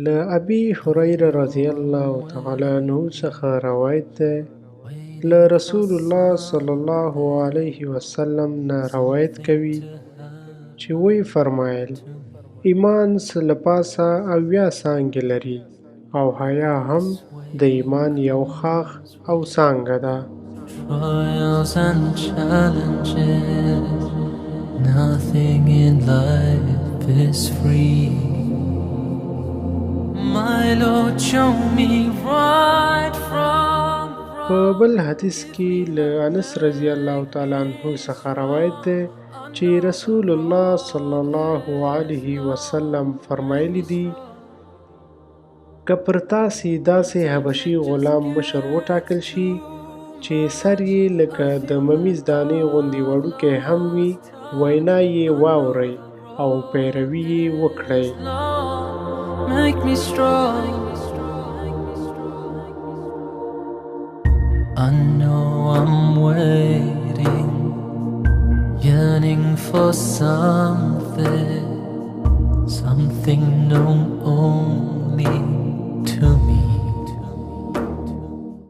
له ابي هريره رضی الله تعالی عنه څخه روایت ده له رسول الله صلی الله علیه وسلم نه روایت کوي چې وی فرمایل ایمان څه له پاسه اویا څانګې لري او حیا هم د ایمان یو ښاخ او څانګه ده. Trials and challenges, nothing in life is free. My Lord, show me right from په بل حدیث کې له انس رضی الله تعالی عنه څخه روایت ده چې رسول الله صلی الله علیه وسلم فرمایلی دي که پر تاسې داسې حبشي غلام مشر وټاکل شي چې سر یې لکه د ممیز دانې غوندې وړوکی هم وي وینا یې واورئ او پیروي یې وکړئ. make me strong. I know I'm waiting, yearning for something known only to me.